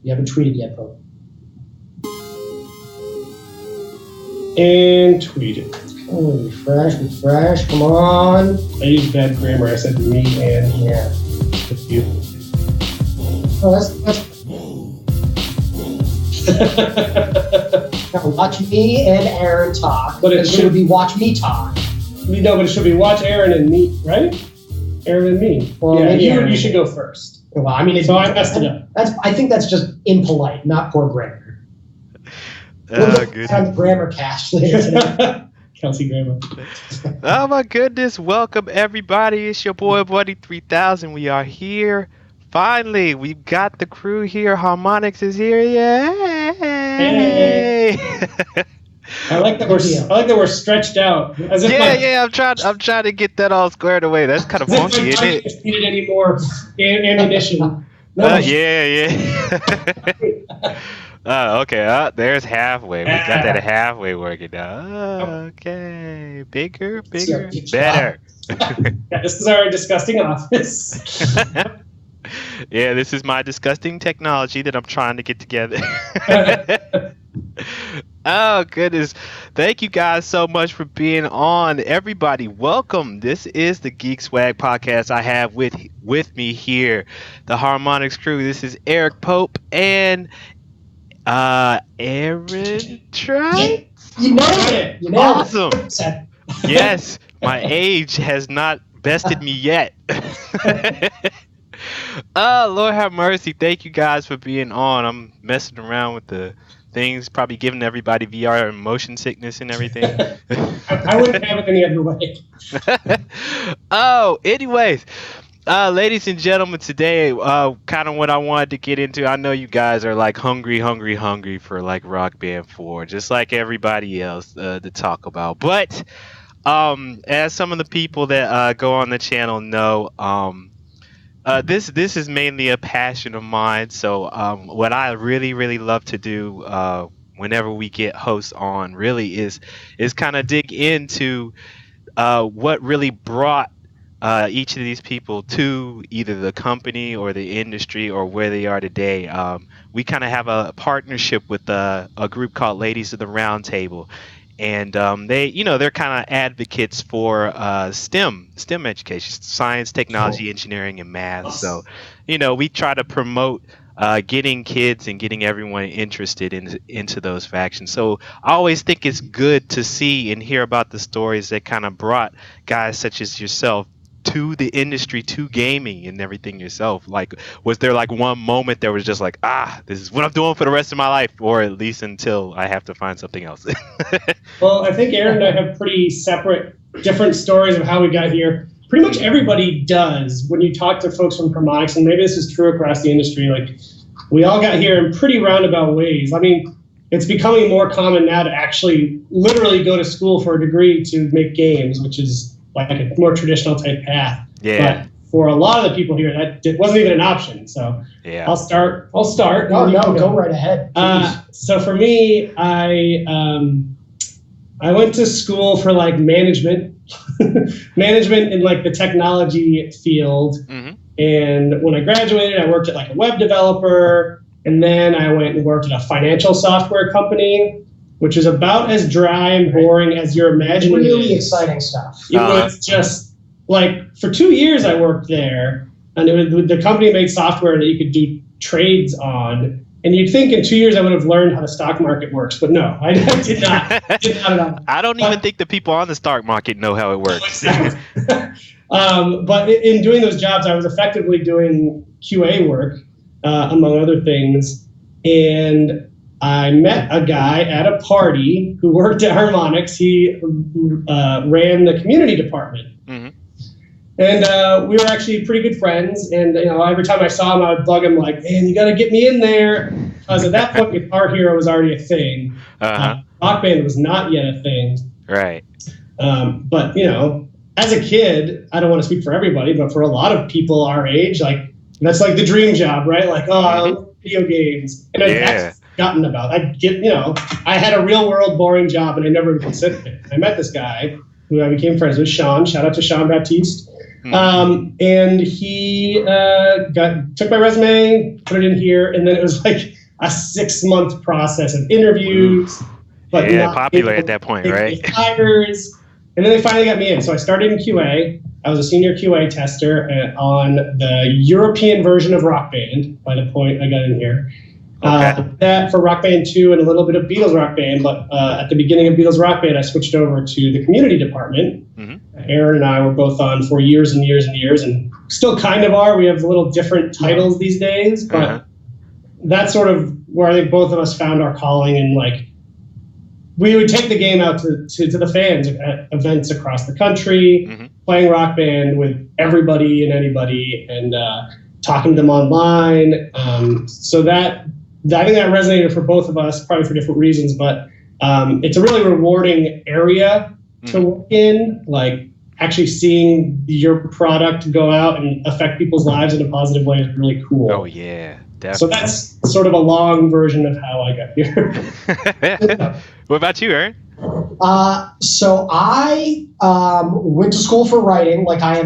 You haven't tweeted yet, Pope. And tweeted. Oh, refresh. Come on. I used bad grammar. I said me and Yeah. with you. Oh, that's now watch me and Aaron talk. But it should be watch me talk. No, but it should be watch Aaron and me, right? Aaron and me. Well, yeah, maybe you should go first. Well, I mean, So I messed it up. I think that's just impolite, not poor grammar. Good. On the grammar cast later today. Kelsey Grammar. Oh my goodness! Welcome everybody. It's your boy Buddy 3000. We are here. Finally, we've got the crew here. Harmonix is here. Yay! Hey. I like that we're stretched out. As if I'm trying to get that all squared away. That's kind of funky, isn't it? Needed any more ammunition? No. Yeah. Okay. There's halfway. We got that halfway working now. Okay. Bigger, better. Yeah, this is our disgusting office. Yeah, this is my disgusting technology that I'm trying to get together. Oh, goodness. Thank you guys so much for being on. Everybody, welcome. This is the Geekswagg podcast. I have with me here the Harmonix crew. This is Eric Pope and Aaron Trice. You nailed it. Awesome. Yes, my age has not bested me yet. Oh, Lord have mercy. Thank you guys for being on. I'm messing around with the things, probably giving everybody VR and motion sickness and everything. I wouldn't have it any other way. Oh, anyways, ladies and gentlemen, today, kind of what I wanted to get into. I know you guys are like hungry for like Rock Band 4, just like everybody else to talk about. But as some of the people that go on the channel know, this is mainly a passion of mine. So what I really love to do whenever we get hosts on really is kind of dig into what really brought each of these people to either the company or the industry or where they are today. We kind of have a partnership with a group called Ladies of the Round Table. And they're kind of advocates for STEM education, science, technology, engineering, and math. So, we try to promote getting kids and getting everyone interested into those factions. So I always think it's good to see and hear about the stories that kind of brought guys such as yourself to the industry, to gaming and everything yourself. Like, was there like one moment that was just like, this is what I'm doing for the rest of my life, or at least until I have to find something else? Well, I think Aaron and I have pretty separate, different stories of how we got here. Pretty much everybody does when you talk to folks from Harmonix, and maybe this is true across the industry. Like, we all got here in pretty roundabout ways. I mean, it's becoming more common now to actually literally go to school for a degree to make games, which is like a more traditional type path. Yeah. But for a lot of the people here, that wasn't even an option. So yeah. I'll start. No, go right ahead. So for me, I went to school for like management in like the technology field. Mm-hmm. And when I graduated, I worked at like a web developer, and then I went and worked at a financial software company, which is about as dry and boring as you're imagining. Really exciting stuff. It was just like, for 2 years I worked there, and the company made software that you could do trades on. And you'd think in 2 years I would have learned how the stock market works, but no, I did not. At all. I don't even think the people on the stock market know how it works. But in doing those jobs, I was effectively doing QA work, among other things. And I met a guy at a party who worked at Harmonix. He ran the community department. Mm-hmm. And we were actually pretty good friends. And every time I saw him, I would bug him like, "Man, you got to get me in there." Because at that point, Guitar Hero was already a thing. Rock Band was not yet a thing. Right. But as a kid, I don't want to speak for everybody, but for a lot of people our age, like that's like the dream job, right? Like, I love video games, and that's forgotten about. I had a real world boring job, and I never considered it. I met this guy who I became friends with, Sean. Shout out to Sean Baptiste. And he took my resume, put it in here, and then it was like a 6-month process of interviews. But yeah, popular at that point, right? Hires, and then they finally got me in. So I started in QA. I was a senior QA tester on the European version of Rock Band by the point I got in here. That for Rock Band 2 and a little bit of Beatles Rock Band, but at the beginning of Beatles Rock Band, I switched over to the community department. Aaron and I were both on for years and years and years, and still kind of are. We have a little different titles these days, but that's sort of where I think both of us found our calling, and like we would take the game out to the fans at events across the country, playing Rock Band with everybody and anybody, and talking to them online. So that I think that resonated for both of us, probably for different reasons, but it's a really rewarding area to work in, like actually seeing your product go out and affect people's lives in a positive way is really cool. Oh yeah, definitely. So that's sort of a long version of how I got here. What about you, Aaron? So I went to school for writing. Like I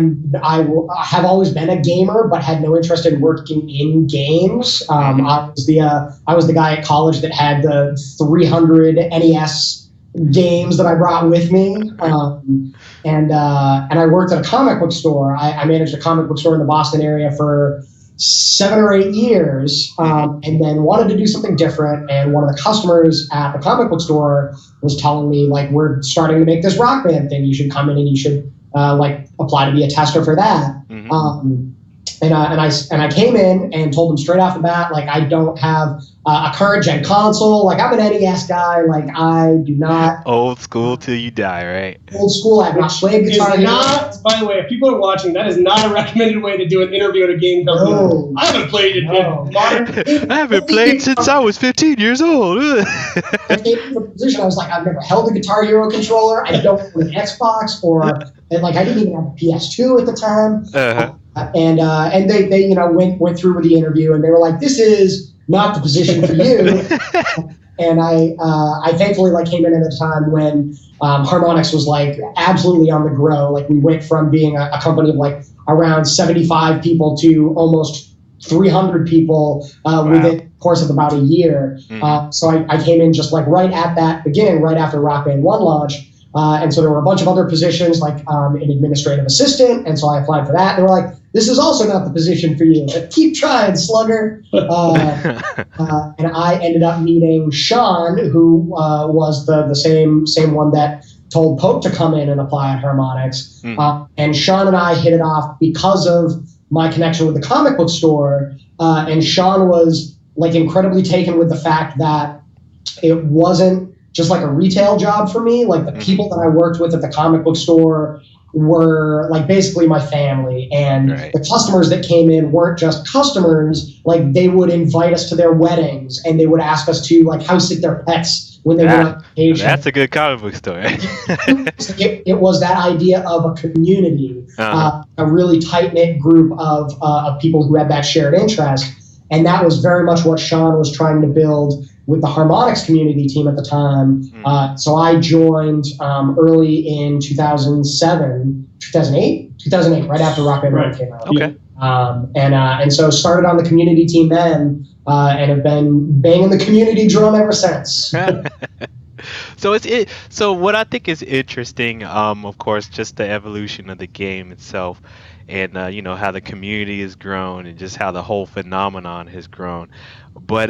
have always been a gamer, but had no interest in working in games. I was the guy at college that had the 300 NES games that I brought with me, and I worked at a comic book store. I managed a comic book store in the Boston area for 7 or 8 years, and then wanted to do something different. And one of the customers at the comic book store was telling me, like, we're starting to make this Rock Band thing. You should come in and you should like apply to be a tester for that. And I came in and told them straight off the bat, like, I don't have a current gen console. Like, I'm an NES guy. Like, I do not. Old school till you die, right? Old school. I've not played guitar. By the way, if people are watching, that is not a recommended way to do an interview at a game company. No. I haven't played it. No. I haven't played since I was 15 years old. I came in the position, I was like, I've never held a Guitar Hero controller. I don't own an Xbox, and like I didn't even have a PS2 at the time. And they went through with the interview, and they were like, this is not the position for you. And I thankfully like came in at a time when Harmonix was like absolutely on the grow. Like we went from being a company of like around 75 people to almost 300 people within the course of about a year. So I came in just like right at that beginning, right after Rock Band 1 launch. And so there were a bunch of other positions like an administrative assistant. And so I applied for that. They were like, this is also not the position for you. But keep trying, slugger. And I ended up meeting Sean, who was the same one that told Pope to come in and apply at Harmonix. And Sean and I hit it off because of my connection with the comic book store. And Sean was like incredibly taken with the fact that it wasn't just like a retail job for me. Like the people that I worked with at the comic book store were like basically my family, and the customers that came in weren't just customers. Like they would invite us to their weddings, and they would ask us to like house sit their pets when they went on vacation. That's a good comic book story. It was that idea of a community, a really tight-knit group of people who had that shared interest. And that was very much what Sean was trying to build with the Harmonix community team at the time. So I joined early in 2008, right after Rock Band 1 came out. Okay. And so started on the community team then, and have been banging the community drum ever since. So what I think is interesting, of course, just the evolution of the game itself, and how the community has grown, and just how the whole phenomenon has grown. But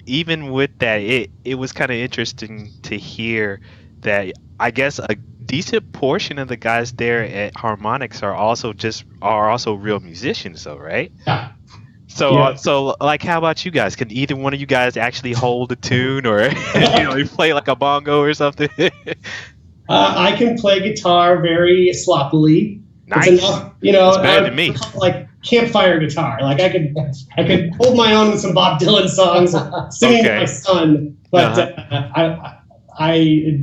even with that, it was kind of interesting to hear that I guess a decent portion of the guys there at Harmonix are also real musicians, though, right? Yeah. So like, how about you guys? Can either one of you guys actually hold a tune, or you play like a bongo or something? I can play guitar very sloppily. Nice. It's enough, It's better than me. Like campfire guitar. Like I could hold my own with some Bob Dylan songs, singing to my son. But I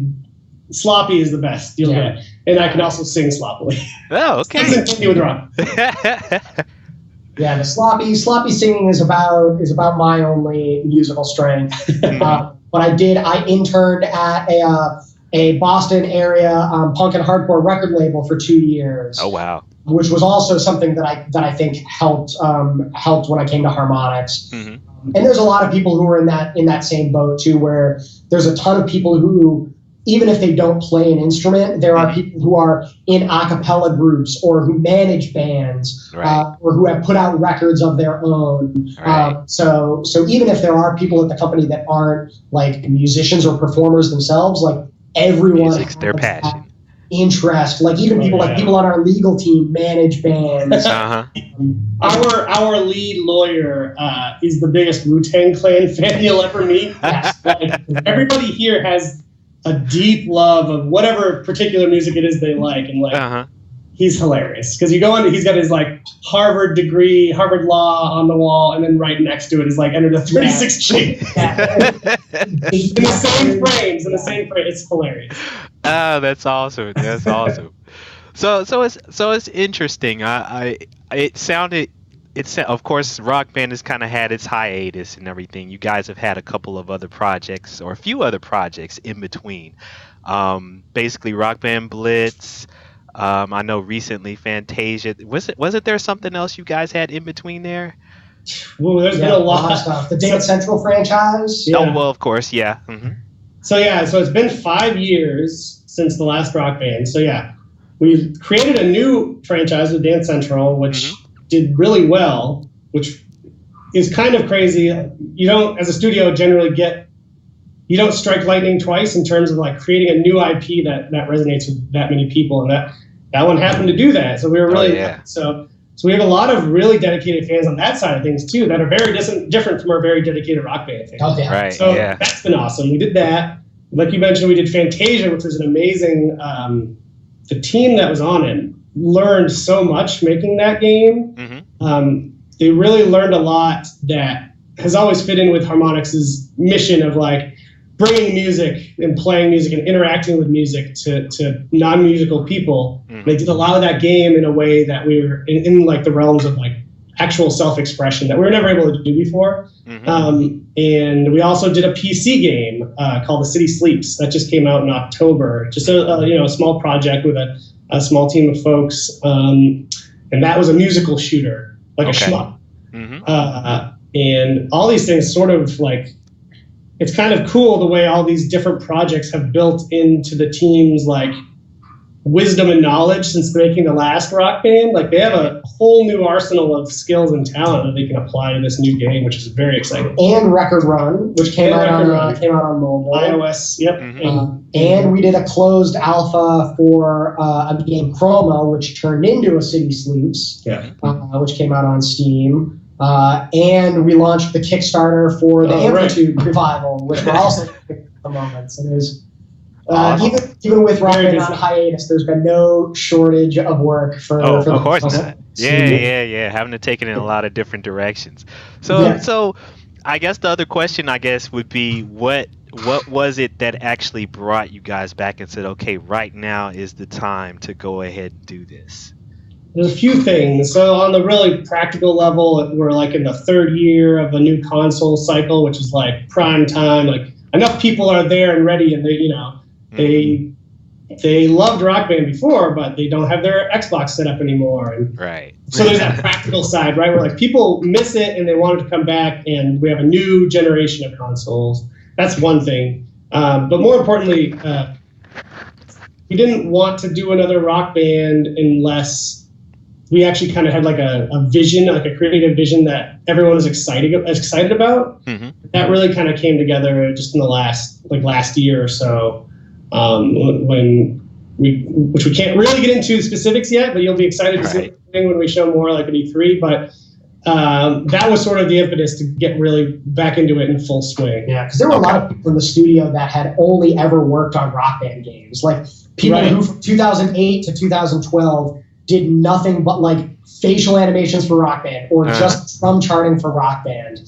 sloppy is the best. You'll get, and I can also sing sloppily. Oh, okay. Continue with rock. Yeah, the sloppy singing is about my only musical strength. But I interned at a Boston area punk and hardcore record label for 2 years. Oh wow! which was also something that I think helped when I came to Harmonix. Mm-hmm. And there's a lot of people who are in that same boat too, where there's a ton of people who, even if they don't play an instrument, there are people who are in a cappella groups or who manage bands, Right. or who have put out records of their own. Right. So even if there are people at the company that aren't like musicians or performers themselves, like everyone Music's their passion. Interest, like even people like people on our legal team manage bands. Uh-huh. Our lead lawyer is the biggest Wu-Tang Clan fan you'll ever meet. Yes. Like, everybody here has a deep love of whatever particular music it is they like, and like Uh-huh. he's hilarious because you go in, he's got his like Harvard degree, Harvard law on the wall, and then right next to it is like Enter the 36 Chambers. In the same frames, it's hilarious. Oh, that's awesome. That's awesome. So it's interesting. Of course, Rock Band has kind of had its hiatus and everything. You guys have had a couple of other projects or a few other projects in between. Basically, Rock Band Blitz. I know recently Fantasia. Was it there something else you guys had in between there? Ooh, there's been a lot of stuff. The Dance Central franchise. Yeah. Oh well, of course, yeah. Mm-hmm. So it's been 5 years since the last Rock Band. So yeah, we created a new franchise with Dance Central, which did really well, which is kind of crazy. You don't, as a studio, generally you don't strike lightning twice in terms of like creating a new IP that resonates with that many people, and that one happened to do that. So we were really so we have a lot of really dedicated fans on that side of things too, that are very different from our very dedicated Rock Band fans. Oh, yeah. Right. So yeah. that's been awesome. We did that. Like you mentioned, we did Fantasia, which was an amazing. The team that was on it learned so much making that game. Mm-hmm. They really learned a lot that has always fit in with Harmonix's mission of like bringing music and playing music and interacting with music to non-musical people. Mm-hmm. They did a lot of that game in a way that we were in like the realms of like actual self-expression that we were never able to do before. Mm-hmm. And we also did a PC game called The City Sleeps that just came out in October. Just a small project with a small team of folks, and that was a musical shooter, like a shmup. Mm-hmm. And all these things sort of like, it's kind of cool the way all these different projects have built into the team's like wisdom and knowledge since making the last Rock Band. Like they have a whole new arsenal of skills and talent that they can apply to this new game, which is very exciting. And Record Run, which came out on mobile, iOS. Yep. Mm-hmm. And we did a closed alpha for a game Chroma, which turned into a City Sleeps, which came out on Steam. And we launched the Kickstarter for the Amplitude Revival, which we're also at the moment. So there's even with Rock Band on hiatus, there's been no shortage of work for. Of the course not. Yeah. Having to take it in a lot of different directions. So I guess the other question would be what was it that actually brought you guys back and said, okay, right now is the time to go ahead and do this? There's a few things. So on the really practical level, we're like in the third year of a new console cycle, which is like prime time. Like enough people are there and ready, and they loved Rock Band before, but they don't have their Xbox set up anymore. And right. So there's that practical side, right? Where like people miss it and they want it to come back, and we have a new generation of consoles. That's one thing. But more importantly, we didn't want to do another Rock Band unless we actually kind of had like a vision, like a creative vision that everyone was excited about. Mm-hmm. That really kind of came together just in the last year or so, which we can't really get into the specifics yet, but you'll be excited to see when we show more like at E3. But that was sort of the impetus to get really back into it in full swing. Yeah, because there were a lot of people in the studio that had only ever worked on Rock Band games, like people who from 2008 to 2012 did nothing but like facial animations for Rock Band or just drum charting for Rock Band.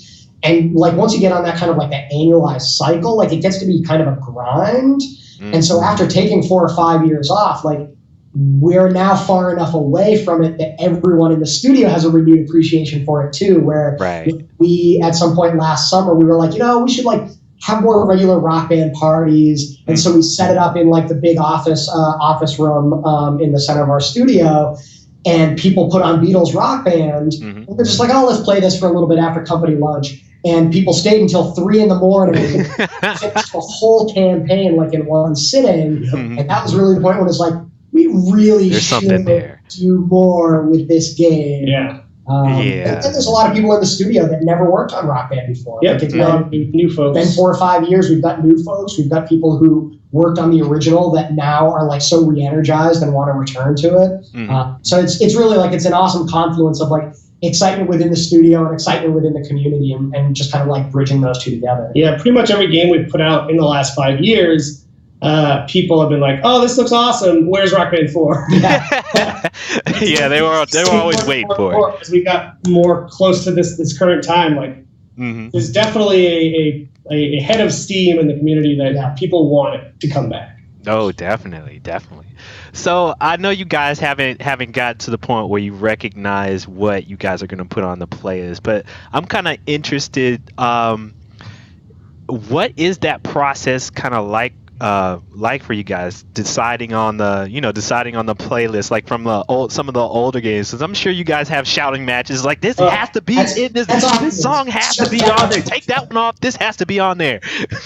And like once you get on that kind of like that annualized cycle, like it gets to be kind of a grind. And so after taking 4 or 5 years off, like we're now far enough away from it that everyone in the studio has a renewed appreciation for it too, where we at some point last summer, we were like, we should like have more regular Rock Band parties. And so we set it up in like the big office room in the center of our studio. and people put on Beatles Rock Band. And they're just like, oh, let's play this for a little bit after company lunch. And people stayed until 3 a.m. and finished the whole campaign like in one sitting. And that was really the point when it's like, we really should do more with this game. And there's a lot of people in the studio that never worked on Rock Band before. Like it's new folks. Been 4 or 5 years. We've got new folks. We've got people who worked on the original that now are like so re-energized and want to return to it. So it's really like it's an awesome confluence of like excitement within the studio and excitement within the community, and just kind of like bridging those two together. Yeah, pretty much every game we've put out in the last 5 years, people have been like, "Oh, this looks awesome. Where's Rock Band 4?" Yeah, they were always waiting for it. As we got more close to this current time, like there's definitely a head of steam in the community that people want it to come back. Oh, definitely. So I know you guys haven't gotten to the point where you recognize what you guys are going to put on the playlist, but I'm kind of interested. What is that process kind of like for you guys deciding on the playlist, like from some of the older games? Because I'm sure you guys have shouting matches like this has to be in this song has to be on there. Take that one off. This has to be on there.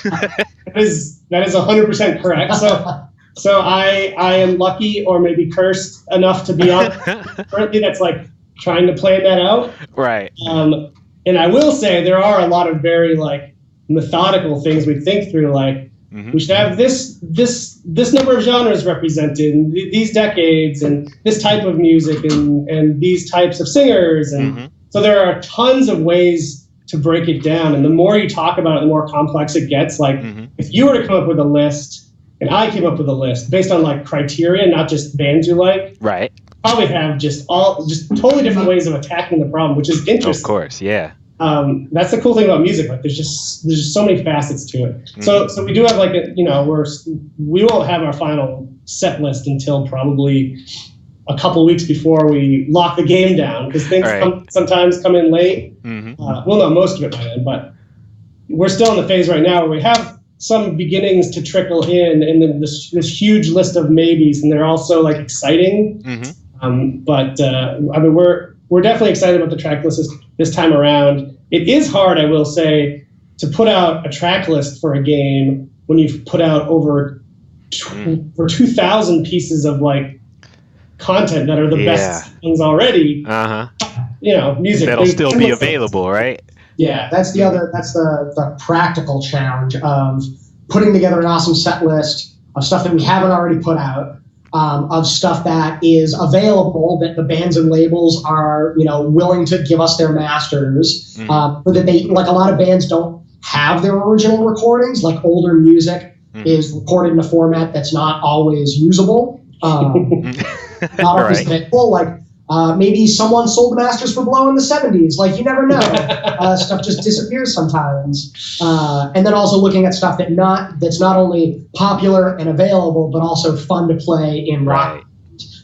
That is 100% correct. So I am lucky or maybe cursed enough to be on currently that's like trying to plan that out. Right. And I will say there are a lot of very like methodical things we think through, like we should have this number of genres represented in these decades and this type of music and these types of singers. And so there are tons of ways to break it down. And the more you talk about it, the more complex it gets. Like if you were to come up with a list and I came up with a list based on like criteria, not just bands you like, right, probably have just totally different ways of attacking the problem, which is interesting. Of course, yeah. That's the cool thing about music. Like there's just so many facets to it. So we do have like we won't have our final set list until probably a couple weeks before we lock the game down, because things sometimes come in late. Well, no, most of it by then, but we're still in the phase right now where we have some beginnings to trickle in, and then this huge list of maybes, and they're also like exciting. But I mean, we're definitely excited about the track list this time around. It is hard, I will say, to put out a track list for a game when you've put out over 2,000 pieces of like content that are the best things already. Music that'll still be available, right? Yeah, that's the practical challenge of putting together an awesome set list of stuff that we haven't already put out, of stuff that is available, that the bands and labels are, willing to give us their masters, but that they, like a lot of bands don't have their original recordings, like older music is recorded in a format that's not always usable, not always available, like maybe someone sold the masters for Blow in the 70s. Like, you never know. Stuff just disappears sometimes. And then also looking at stuff that's not only popular and available, but also fun to play in rock.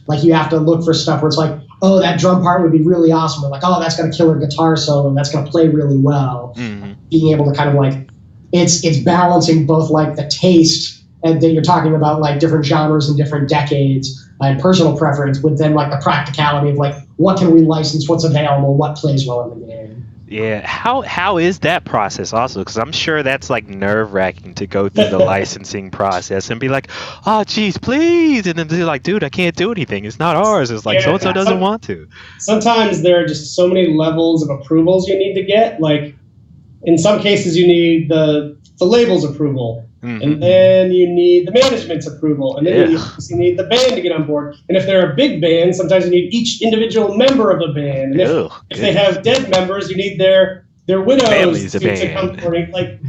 Like, you have to look for stuff where it's like, oh, that drum part would be really awesome. Or like, oh, that's got a killer guitar solo. That's going to play really well. Being able to kind of like, it's balancing both like the taste and that you're talking about, like different genres and different decades, and personal preference, with then like the practicality of like, what can we license, what's available, what plays well in the game. Yeah, how is that process also? Because I'm sure that's like nerve-wracking to go through the licensing process and be like, oh, geez, please, and then they're like, dude, I can't do anything. It's not ours. It's like so-and-so doesn't want to. Sometimes there are just so many levels of approvals you need to get. Like, in some cases, you need the label's approval. And then you need the management's approval, and then you need the band to get on board. And if they're a big band, sometimes you need each individual member of a band. And if they have dead members, you need their widows to come forward. Like,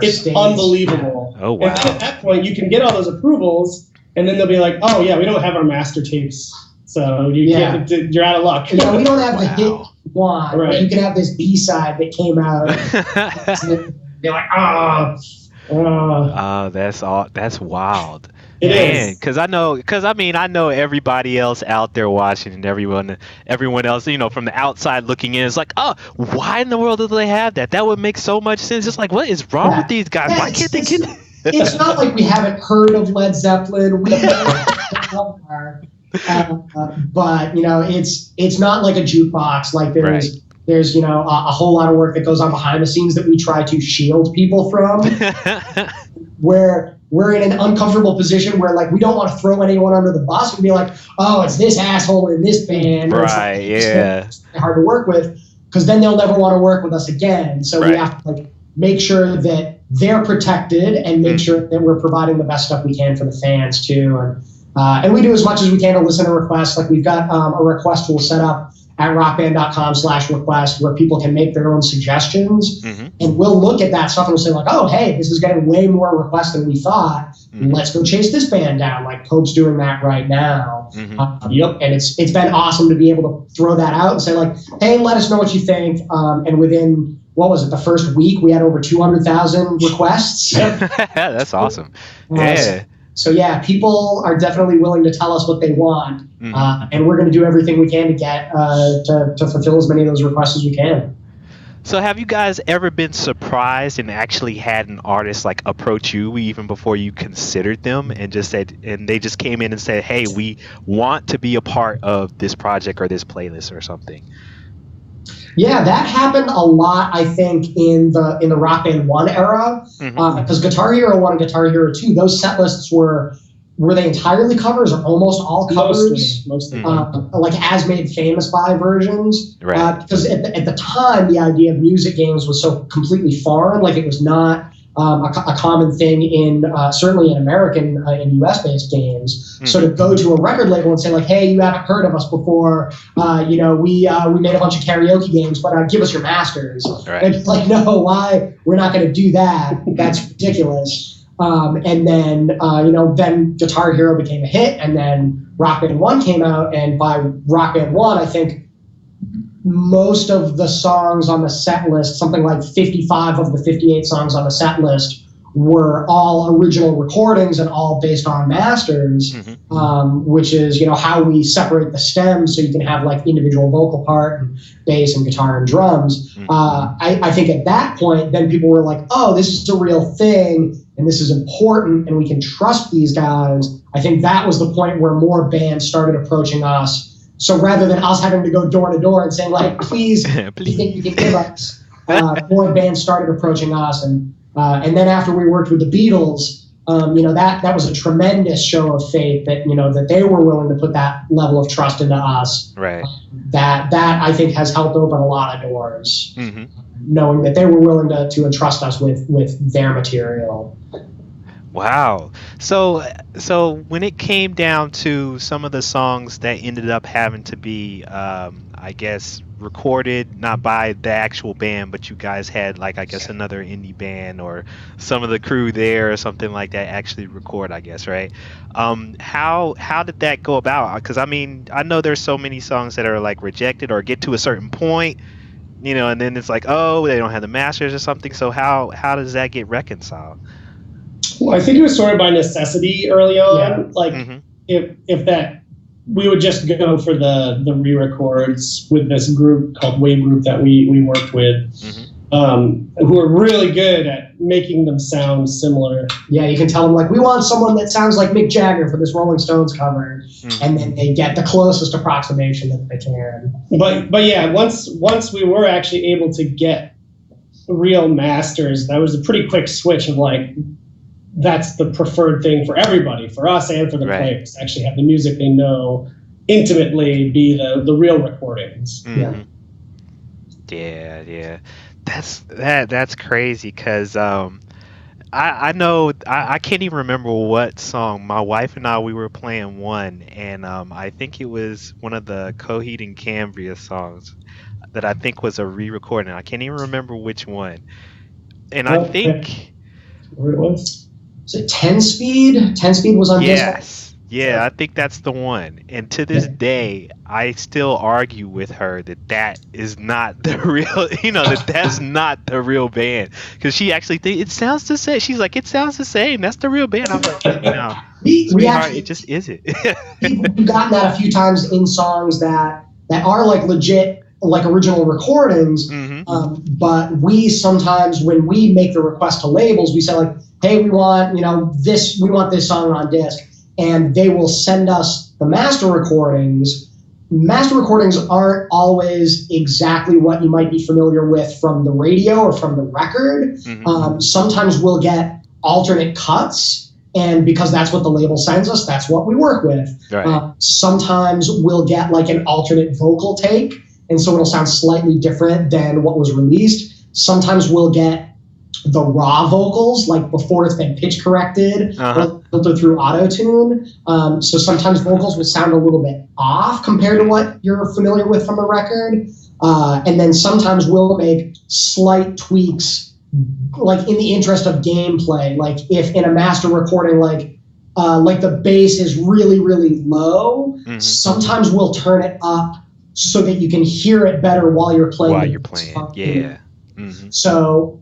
it's unbelievable. Oh, wow. And then at that point, you can get all those approvals, and then they'll be like, oh, yeah, we don't have our master tapes, so you're out of luck. Yeah, we don't have the hit one, but you can have this B-side that came out. They're like, that's wild. It is. Because I know everybody else out there watching, and everyone else, from the outside looking in, is like, oh, why in the world do they have that? That would make so much sense. It's like, what is wrong with these guys? Why can't they get? It's not like we haven't heard of Led Zeppelin. We know But it's not like a jukebox. Like there's a whole lot of work that goes on behind the scenes that we try to shield people from, where we're in an uncomfortable position where like we don't want to throw anyone under the bus and be like, oh, it's this asshole in this band. Right. It's hard to work with, because then they'll never want to work with us again. So we have to like make sure that they're protected and make sure that we're providing the best stuff we can for the fans too. And we do as much as we can to listen to requests. Like we've got a request tool set up at rockband.com/request where people can make their own suggestions. And we'll look at that stuff and we'll say like, oh, hey, this is getting way more requests than we thought. Let's go chase this band down. Like Pope's doing that right now. And it's been awesome to be able to throw that out and say like, hey, let us know what you think. And within, what was it, the first week, we had over 200,000 requests. That's awesome. Yeah. So yeah, people are definitely willing to tell us what they want, and we're going to do everything we can to get to fulfill as many of those requests as we can. So have you guys ever been surprised and actually had an artist like approach you even before you considered them and just said, and they just came in and said, hey, we want to be a part of this project or this playlist or something? Yeah, that happened a lot, I think, in the Rock Band 1 era, because Guitar Hero 1 and Guitar Hero 2, those set lists were they entirely covers or almost all covers? Mostly. Like as made famous by versions. Right. Because at the time, the idea of music games was so completely foreign. Like it was not a common thing in certainly in American and US-based games. So to go to a record label and say like, hey, you haven't heard of us before. We made a bunch of karaoke games, but give us your masters. Right. And it's like, no, why? We're not going to do that. That's ridiculous. And then then Guitar Hero became a hit, and then Rock Band 1 came out, and by Rock Band 1, I think most of the songs on the set list, something like 55 of the 58 songs on the set list, were all original recordings and all based on masters, which is how we separate the stems so you can have like individual vocal part and bass and guitar and drums. I think at that point, then people were like, oh, this is a real thing and this is important and we can trust these guys. I think that was the point where more bands started approaching us. So rather than us having to go door to door and saying like, please, you think you can give us, more bands started approaching us. And then after we worked with the Beatles, that was a tremendous show of faith that, that they were willing to put that level of trust into us. Right. That I think has helped open a lot of doors, knowing that they were willing to entrust us with their material. Wow. So when it came down to some of the songs that ended up having to be, I guess, recorded not by the actual band, but you guys had like, I guess, another indie band or some of the crew there or something like that actually record, I guess, right? How did that go about? Because I mean, I know there's so many songs that are like rejected or get to a certain point, and then it's like, oh, they don't have the masters or something. So how does that get reconciled? Well, I think it was sort of by necessity early on. If that, we would just go for the re-records with this group called Wave Group that we worked with, who are really good at making them sound similar. Yeah, you can tell them like, we want someone that sounds like Mick Jagger for this Rolling Stones cover, and then they get the closest approximation that they can. But yeah, once we were actually able to get real masters, that was a pretty quick switch of like, that's the preferred thing for everybody, for us and for the players, to actually have the music they know intimately be the real recordings. Yeah. That's crazy because I know I can't even remember what song. My wife and I, we were playing one, and I think it was one of the Coheed and Cambria songs that I think was a re-recording. I can't even remember which one. And I think where it was. Is it 10 Speed? 10 Speed was on Yes. Yeah, I think that's the one. And to this day, I still argue with her that is not the real, that's not the real band. Because she actually thinks it sounds the same. She's like, it sounds the same. That's the real band. I'm like, sweetheart, it just isn't. We've gotten that a few times in songs that are like legit, like original recordings. But we sometimes, when we make the request to labels, we say like, hey, we want this song on disc. and they will send us the master recordings. Master recordings aren't always exactly what you might be familiar with from the radio or from the record. Sometimes we'll get alternate cuts, and because that's what the label sends us, that's what we work with. Right. Sometimes we'll get like an alternate vocal take, and so it'll sound slightly different than what was released. Sometimes we'll get the raw vocals, like before it's been pitch corrected, filtered through auto-tune. So sometimes vocals will sound a little bit off compared to what you're familiar with from a record. And then sometimes we'll make slight tweaks, like in the interest of gameplay. Like if in a master recording, like the bass is really, really low, sometimes we'll turn it up so that you can hear it better while you're playing. Yeah. So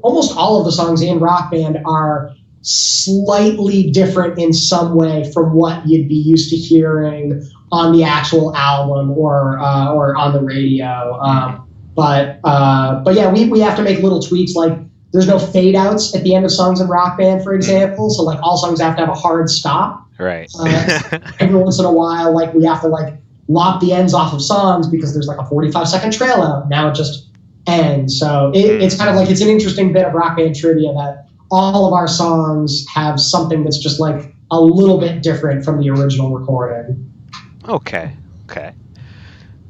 almost all of the songs in Rock Band are slightly different in some way from what you'd be used to hearing on the actual album or on the radio. But yeah, we have to make little tweaks. Like there's no fade outs at the end of songs in Rock Band, for example. So like all songs have to have a hard stop. Right. Every once in a while, like we have to like lop the ends off of songs because there's like a 45-second trail out. Now it just ends. So it's kind of like, it's an interesting bit of Rock Band trivia that all of our songs have something that's just like a little bit different from the original recording. Okay.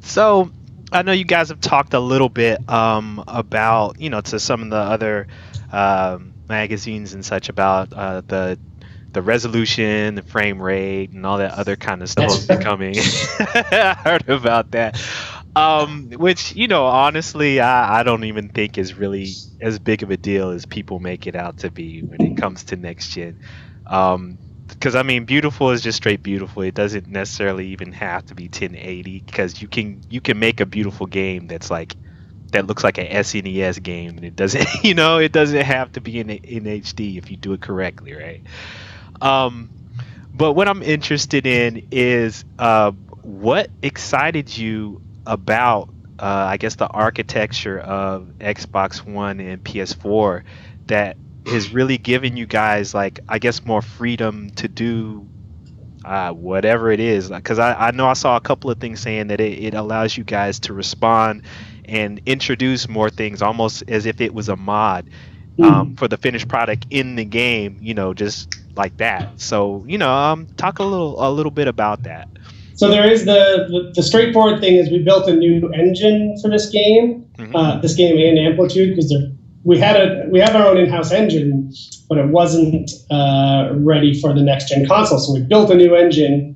So I know you guys have talked a little bit about, to some of the other magazines and such about the resolution, the frame rate, and all that other kind of stuff becoming. I heard about that. Which, honestly, I don't even think is really as big of a deal as people make it out to be when it comes to next gen. Because beautiful is just straight beautiful. It doesn't necessarily even have to be 1080, because you can make a beautiful game that looks like an SNES game, and it doesn't it doesn't have to be in HD if you do it correctly, right? But what I'm interested in is what excited you about I guess the architecture of Xbox One and PS4 that has really given you guys, like, I guess, more freedom to do whatever it is. Because I know I saw a couple of things saying that it allows you guys to respond and introduce more things almost as if it was a mod for the finished product in the game, just like that. So talk a little bit about that. So there is the straightforward thing is we built a new engine for this game, this game and Amplitude, because we have our own in-house engine, but it wasn't ready for the next gen console. So we built a new engine.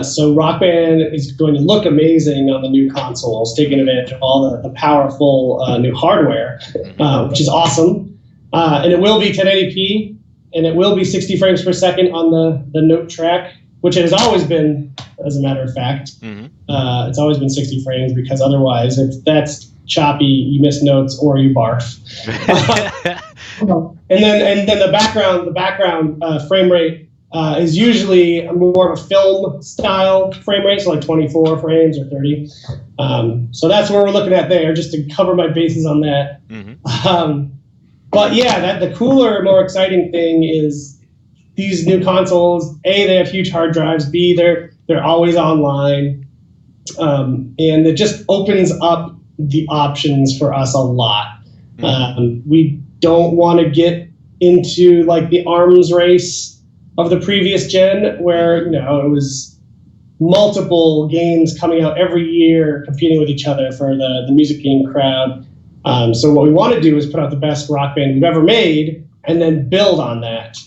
So Rock Band is going to look amazing on the new consoles, taking advantage of all the powerful new hardware, which is awesome. And it will be 1080p, and it will be 60 frames per second on the note track, which it has always been, as a matter of fact. It's always been 60 frames, because otherwise, if that's choppy, you miss notes or you barf. and then the background frame rate is usually more of a film style frame rate, so like 24 frames or 30. So that's what we're looking at there, just to cover my bases on that. But yeah, the cooler, more exciting thing is these new consoles. A, they have huge hard drives. B, they're always online, and it just opens up the options for us a lot. We don't want to get into like the arms race of the previous gen, where it was multiple games coming out every year competing with each other for the music game crowd. So what we want to do is put out the best Rock Band we've ever made, and then build on that.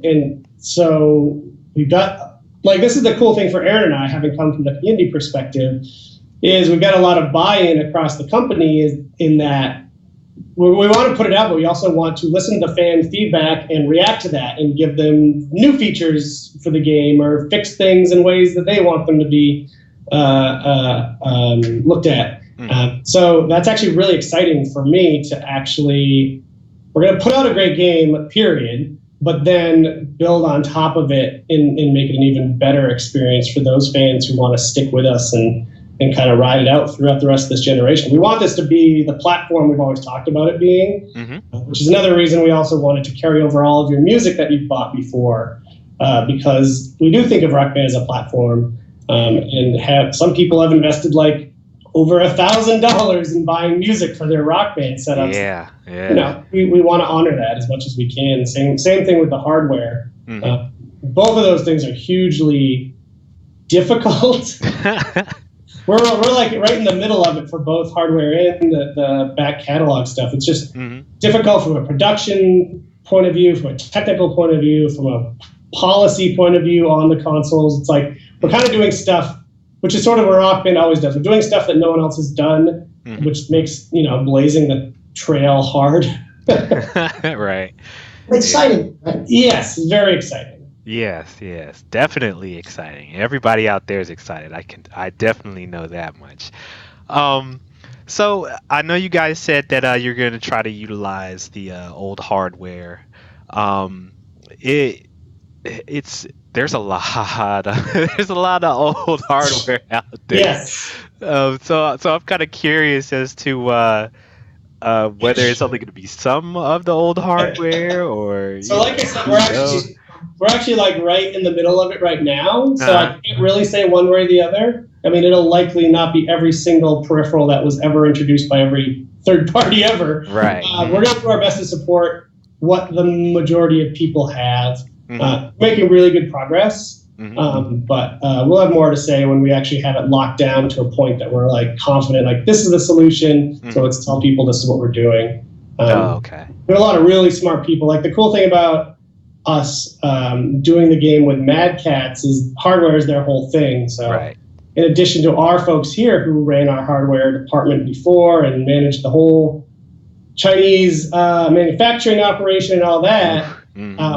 And so we've got, like, this is the cool thing for Aaron and I, having come from the community perspective, is we've got a lot of buy-in across the company in that we want to put it out, but we also want to listen to the fan feedback and react to that and give them new features for the game or fix things in ways that they want them to be looked at. So that's actually really exciting for me to actually, we're going to put out a great game, period, but then build on top of it and make it an even better experience for those fans who want to stick with us and kind of ride it out throughout the rest of this generation. We want this to be the platform we've always talked about it being, which is another reason we also wanted to carry over all of your music that you've bought before. because we do think of Rock Band as a platform, and some people have invested like over $1,000 in buying music for their Rock Band setups. Yeah. We want to honor that as much as we can. Same thing with the hardware. Both of those things are hugely difficult. We're like right in the middle of it for both hardware and the back catalog stuff. It's just difficult from a production point of view, from a technical point of view, from a policy point of view on the consoles. It's like we're kind of doing stuff, which is sort of what Rock Band always does. We're doing stuff that no one else has done, which makes, blazing the trail hard. Right. Exciting, right? Yes, very exciting. Yes, definitely exciting. Everybody out there is excited. I definitely know that much. So I know you guys said that you're going to try to utilize the old hardware. There's a lot of old hardware out there. Yes. So I'm kind of curious as to whether it's only going to be some of the old hardware or. So like I said, we're actually like right in the middle of it right now. So I can't really say one way or the other. I mean, it'll likely not be every single peripheral that was ever introduced by every third party ever. Right. We're going to do our best to support what the majority of people have. Making really good progress. But we'll have more to say when we actually have it locked down to a point that we're like confident, like this is the solution. So let's tell people this is what we're doing. Okay. There are a lot of really smart people. Like the cool thing about us doing the game with Mad Catz is hardware is their whole thing. So in addition to our folks here who ran our hardware department before and managed the whole Chinese manufacturing operation and all that,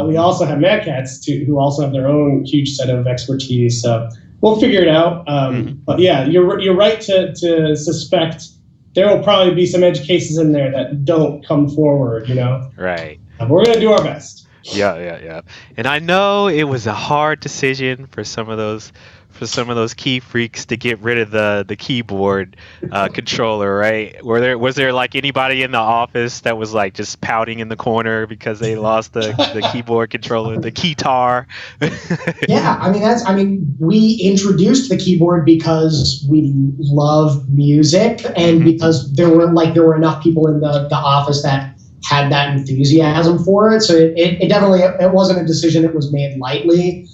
we also have Mad Catz too, who also have their own huge set of expertise. So we'll figure it out. But yeah, you're right to suspect there will probably be some edge cases in there that don't come forward. Right. We're gonna do our best. Yeah. And I know it was a hard decision for some of those key freaks to get rid of the keyboard controller, right? Was there like anybody in the office that was like just pouting in the corner because they lost the keyboard controller, the keytar? Yeah, we introduced the keyboard because we love music and because there were enough people in the office that had that enthusiasm for it. So it definitely, it wasn't a decision that was made lightly,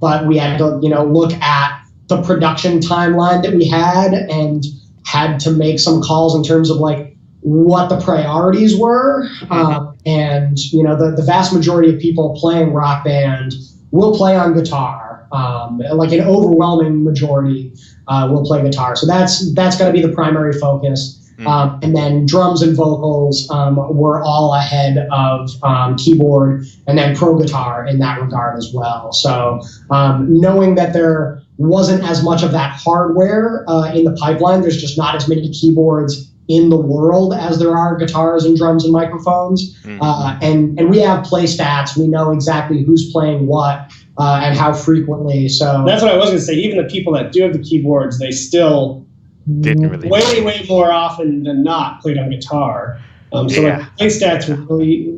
but we had to, look at the production timeline that we had and had to make some calls in terms of like what the priorities were. And, the vast majority of people playing Rock Band will play on guitar. Like an overwhelming majority will play guitar. So that's going to be the primary focus. And then drums and vocals were all ahead of keyboard and then pro guitar in that regard as well. So knowing that there wasn't as much of that hardware in the pipeline, there's just not as many keyboards in the world as there are guitars and drums and microphones. And we have play stats. We know exactly who's playing what and how frequently. So that's what I was going to say. Even the people that do have the keyboards, they still didn't really way more often than not played on guitar. So like play stats are really,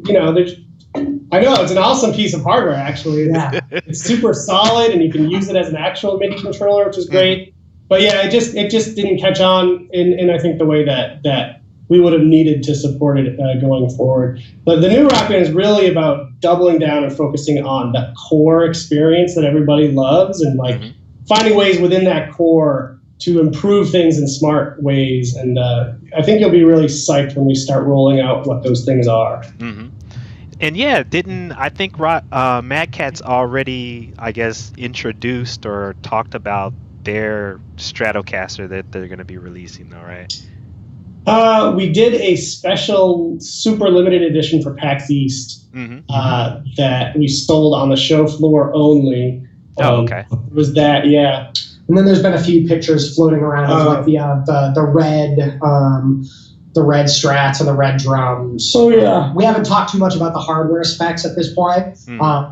I know it's an awesome piece of hardware actually. It's super solid and you can use it as an actual MIDI controller, which is great. But yeah, it just didn't catch on in I think the way that we would have needed to support it going forward. But the new Rock Band is really about doubling down and focusing on the core experience that everybody loves and like finding ways within that core to improve things in smart ways. And I think you'll be really psyched when we start rolling out what those things are. And yeah, I think Mad Catz already, I guess, introduced or talked about their Stratocaster that they're going to be releasing though, right? We did a special super limited edition for PAX East that we sold on the show floor only. Okay. It was that, yeah. And then there's been a few pictures floating around of like the red Strats and the red drums. Oh yeah. We haven't talked too much about the hardware specs at this point,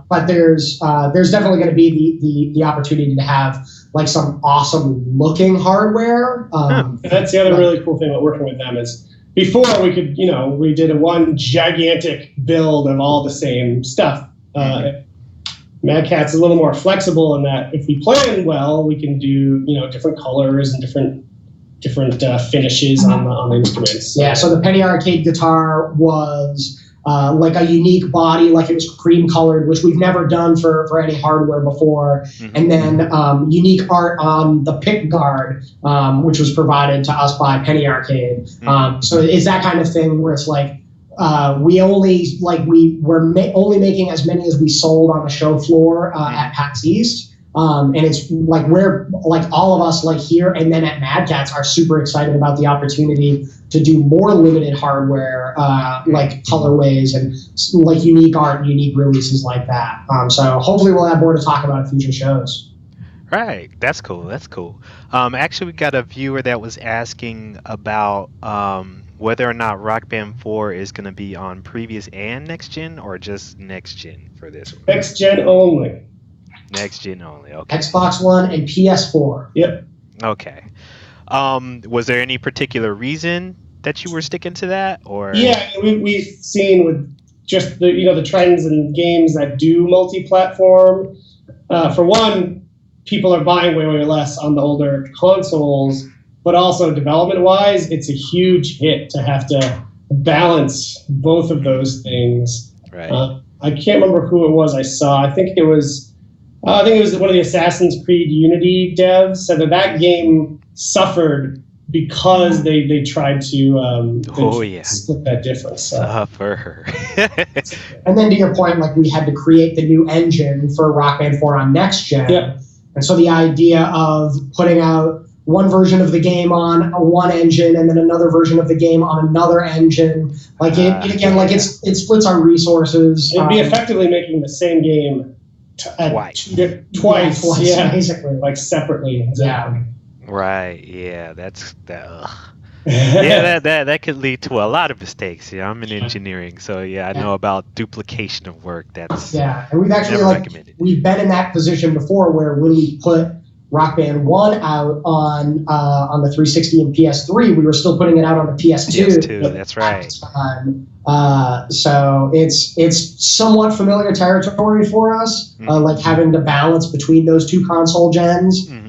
but there's definitely going to be the opportunity to have like some awesome looking hardware. That's the other really cool thing about working with them is before we could, we did one gigantic build of all the same stuff. Mad Catz is a little more flexible in that if we plan well, we can do different colors and different finishes on the instruments. Yeah, so the Penny Arcade guitar was like a unique body, like it was cream colored, which we've never done for any hardware before. Mm-hmm. And then unique art on the pick guard, which was provided to us by Penny Arcade. Mm-hmm. So it's that kind of thing where it's like we're only making as many as we sold on the show floor at PAX East. And it's like we're like all of us like here and then at Mad Catz are super excited about the opportunity to do more limited hardware, like colorways and like unique art, unique releases like that. So hopefully we'll have more to talk about at future shows. Right, that's cool. That's cool. Actually, we got a viewer that was asking about whether or not Rock Band 4 is going to be on previous and next gen, or just next gen for this one. Next gen only. Next gen only. Okay. Xbox One and PS4. Yep. Okay. Was there any particular reason that you were sticking to that, or? Yeah, we've seen with just the trends in games that do multi-platform. For one, people are buying way less on the older consoles, but also development-wise, it's a huge hit to have to balance both of those things. Right. I can't remember who it was I saw. I think it was one of the Assassin's Creed Unity devs said that game suffered because they tried to split that difference. So. Suffer. And then to your point, like we had to create the new engine for Rock Band 4 on next gen. Yep. And so the idea of putting out one version of the game on one engine and then another version of the game on another engine, like it splits our resources. It'd be effectively making the same game twice. Yeah, basically, like separately. Exactly. Yeah. Right. Yeah. That's that. Yeah, that could lead to a lot of mistakes. Yeah, I'm in engineering, so I know about duplication of work. That's and we've actually we've been in that position before, where when we put Rock Band 1 out on the 360 and PS3, we were still putting it out on the PS2. PS2, that's right. So it's somewhat familiar territory for us, like having to balance between those two console gens. Mm-hmm.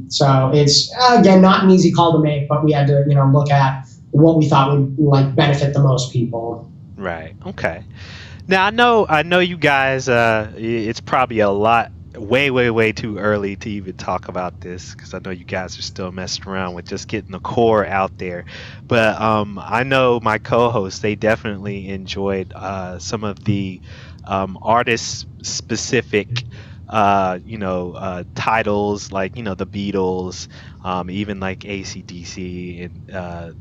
So it's again not an easy call to make, but we had to look at what we thought would like benefit the most people. Right. Okay. Now I know you guys. It's probably a lot. Way too early to even talk about this, because I know you guys are still messing around with just getting the core out there. But I know my co-hosts, they definitely enjoyed some of the artist-specific titles, like the Beatles, even like AC/DC, and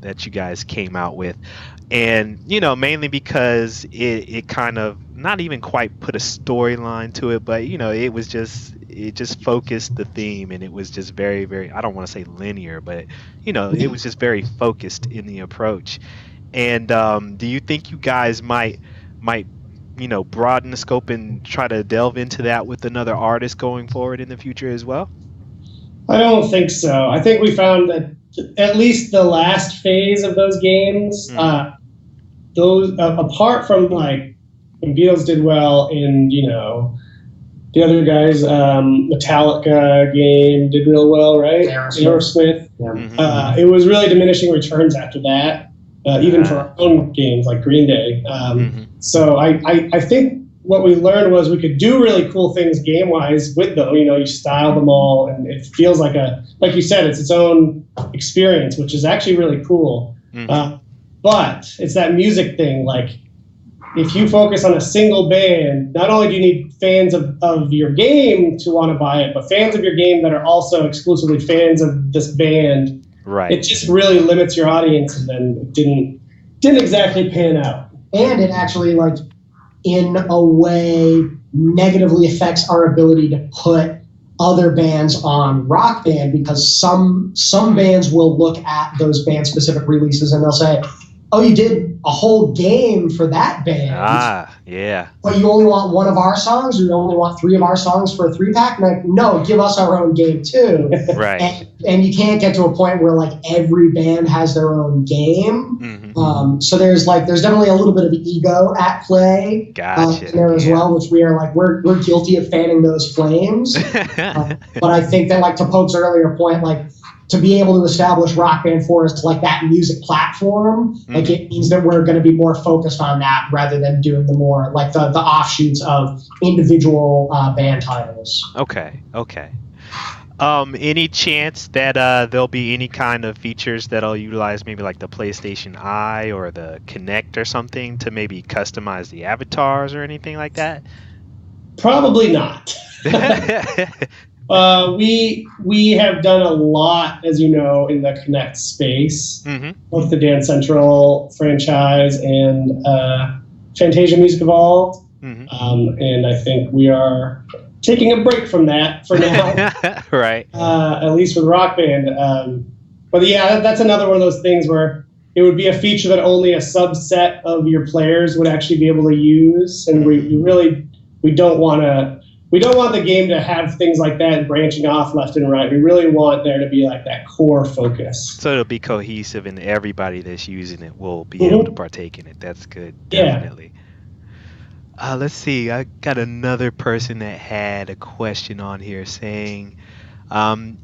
that you guys came out with. And mainly because it kind of not even quite put a storyline to it, but it just focused the theme, and it was just very, very, I don't want to say linear, but it was just very focused in the approach. And do you think you guys might broaden the scope and try to delve into that with another artist going forward in the future as well? I don't think so. I think we found that at least the last phase of those games, those apart from like when Beatles did well in the other guys, Metallica game did real well, right? Aerosmith. Yeah. It was really diminishing returns after that, even for our own games like Green Day. So I think what we learned was we could do really cool things game-wise with them. You style them all, and it feels like you said, it's its own experience, which is actually really cool. But it's that music thing. Like, if you focus on a single band, not only do you need fans of your game to want to buy it, but fans of your game that are also exclusively fans of this band. Right. It just really limits your audience, and then it didn't exactly pan out. And it actually, like, in a way, negatively affects our ability to put other bands on Rock Band, because some bands will look at those band-specific releases and they'll say, oh, you did a whole game for that band. Ah, yeah. But you only want one of our songs, or you only want 3 of our songs for a 3-pack? And like, no, give us our own game too. Right. And you can't get to a point where like every band has their own game. Mm-hmm. So there's definitely a little bit of ego at play there as well, which we are like, we're guilty of fanning those flames. But I think that, like, to Pope's earlier point, like, to be able to establish Rock Band 4 as like that music platform, like it means that we're going to be more focused on that rather than doing the more like the offshoots of individual band titles. Okay. Any chance that there'll be any kind of features that'll utilize maybe like the PlayStation Eye or the Kinect or something to maybe customize the avatars or anything like that? Probably not. We have done a lot, as you know, in the Kinect space, both the Dance Central franchise and Fantasia Music Evolved. And I think we are taking a break from that for now. Right. At least with Rock Band. But yeah, that's another one of those things where it would be a feature that only a subset of your players would actually be able to use. And we don't want the game to have things like that branching off left and right. We really want there to be like that core focus. So it'll be cohesive and everybody that's using it will be able to partake in it. That's good. Definitely. Let's see. I got another person that had a question on here saying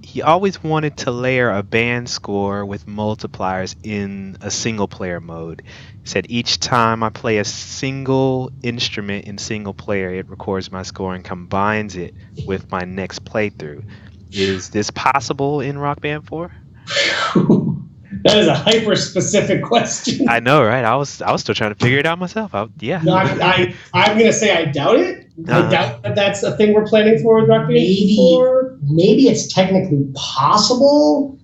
he always wanted to layer a band score with multipliers in a single player mode. He said each time I play a single instrument in single player, it records my score and combines it with my next playthrough. Is this possible in Rock Band 4? That is a hyper-specific question. I know, right? I was still trying to figure it out myself. Yeah. No, I'm going to say I doubt it. I doubt that that's a thing we're planning for with Rock Band 4. Maybe it's technically possible,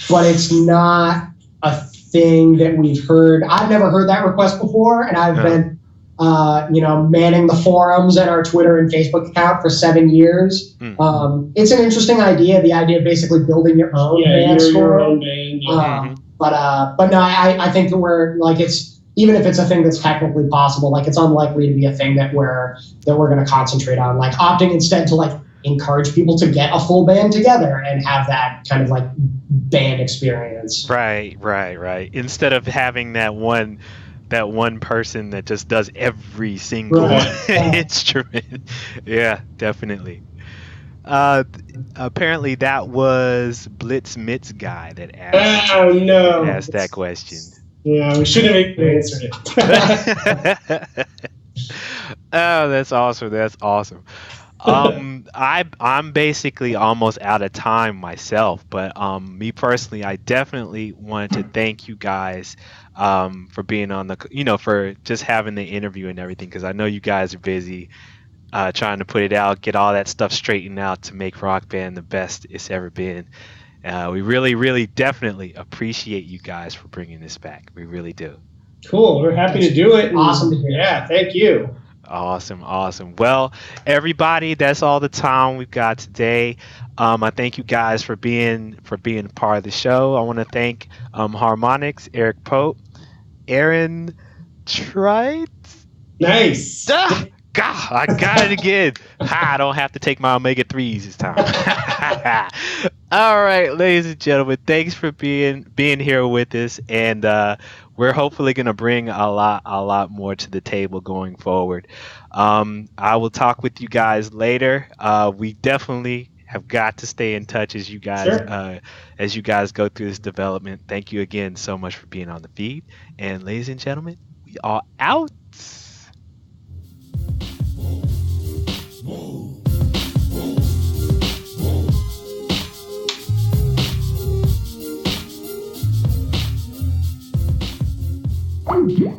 but it's not a thing that we've heard. I've never heard that request before, and I've been manning the forums and our Twitter and Facebook account for 7 years. It's an interesting idea, the idea of basically building your own band score. Your own band, But no, I think that we're like, it's, even if it's a thing that's technically possible, like it's unlikely to be a thing that we're going to concentrate on, like opting instead to like encourage people to get a full band together and have that kind of like band experience. Right. Instead of having that one person that just does every single instrument. Yeah, definitely. Apparently that was Blitz Mitz guy that asked that question. Yeah, we shouldn't have even answered it. Oh, that's awesome. I'm basically almost out of time myself, but me personally, I definitely wanted to thank you guys for being on the, for just having the interview and everything, because I know you guys are busy trying to put it out, get all that stuff straightened out to make Rock Band the best it's ever been. We really, really definitely appreciate you guys for bringing this back. We really do. Cool. We're happy to do it. Awesome to hear. Yeah, thank you. Awesome. Well, everybody, that's all the time we've got today. I thank you guys for being part of the show. I want to thank Harmonix, Eric Pope, Aaron Trite. Nice. God, I got it again. I don't have to take my omega-3s this time. All right, ladies and gentlemen, thanks for being here with us, and we're hopefully going to bring a lot more to the table going forward. I will talk with you guys later. We definitely have got to stay in touch as you guys go through this development. Thank you again so much for being on the feed, and ladies and gentlemen, we are out. Yeah.